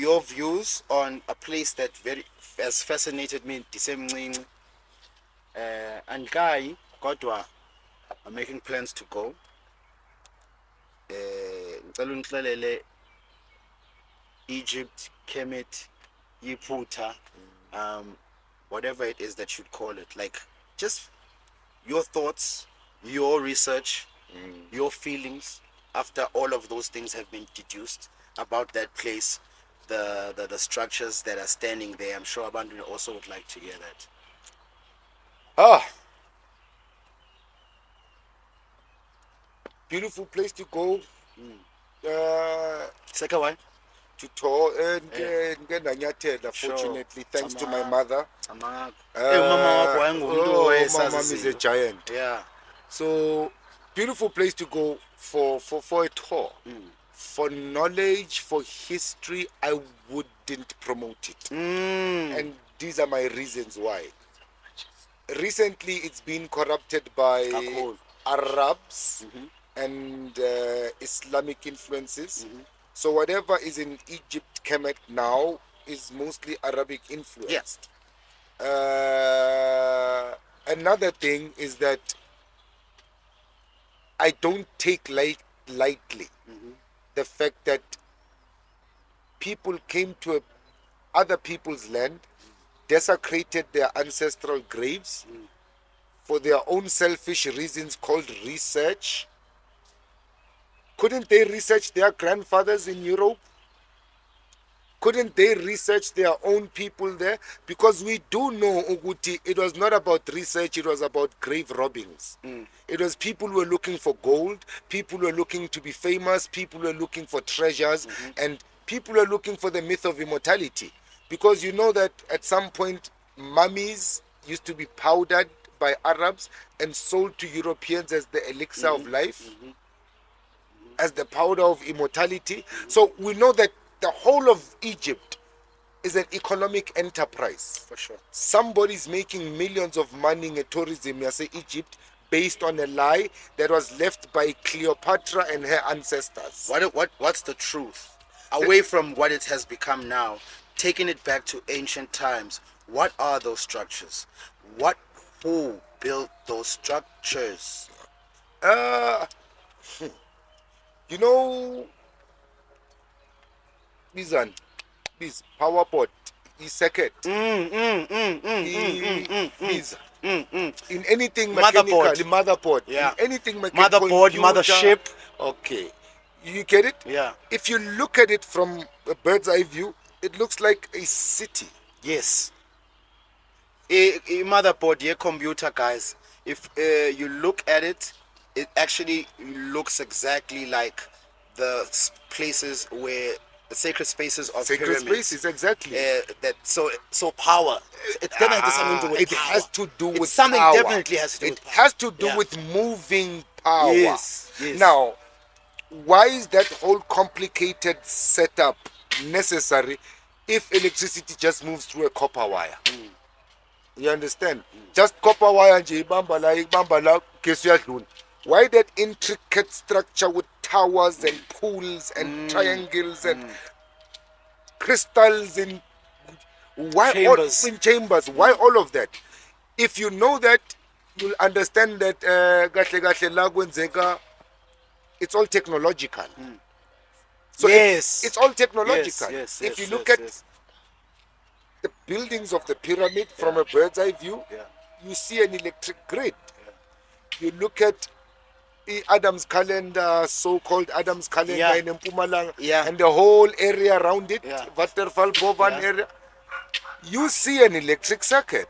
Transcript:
your views on a place that has fascinated me, Disemncinci. And Guy, Kodwa, I'm making plans to go. Ngicela ungixelele Egypt, Kemet, Yiputa, whatever it is that you'd call it. Like, just your thoughts, your research, your feelings after all of those things have been deduced about that place, the structures that are standing there. I'm sure Abantu also would like to hear that. Beautiful place to go. Second one. To tour and fortunately, thanks to my mother. Mama is a giant. Yeah. So, beautiful place to go for a tour. For knowledge, for history, I wouldn't promote it. And these are my reasons why. Recently, it's been corrupted by Arabs and Islamic influences. So whatever is in Egypt, Kemet now is mostly Arabic influenced. Another thing is that I don't take lightly the fact that people came to other people's land, desecrated their ancestral graves for their own selfish reasons called research. Couldn't they research their grandfathers in Europe? Couldn't they research their own people there? Because we do know, Uguti, it was not about research, it was about grave robbings. It was people who were looking for gold, people who were looking to be famous, people who were looking for treasures, and people who were looking for the myth of immortality. Because you know that at some point, mummies used to be powdered by Arabs and sold to Europeans as the elixir of life, as the powder of immortality. So we know that the whole of Egypt is an economic enterprise. For sure. Somebody's making millions of money in tourism, you say Egypt, based on a lie that was left by Cleopatra and her ancestors. What's the truth? Away from what it has become now, taking it back to ancient times, what are those structures? Who built those structures? You know, Bizan, this PowerPoint, second. In anything mechanical, motherboard. Yeah. In anything mechanical. Motherboard, mothership. Okay. You get it? Yeah. If you look at it from a bird's eye view, it looks like a city. Yes. A motherboard, a computer, guys. If you look at it, it actually looks exactly like the places where the sacred spaces of pyramids. Spaces, exactly. So power. It definitely has something to do with it power. Has to do with something power. Definitely has to do with power. It has to do with moving power. Yes. Now, why is that whole complicated setup necessary if electricity just moves through a copper wire? You understand? Just copper wire. Why that intricate structure with towers and pools and triangles and crystals in chambers? Why all of that? If you know that, you'll understand that it's all technological. So yes, it's all technological. Yes, if you look at the buildings of the pyramid from a bird's eye view, you see an electric grid. You look at Adam's calendar, so-called Adam's calendar in Mpumalanga, and the whole area around it, Waterfall Bovan area, you see an electric circuit.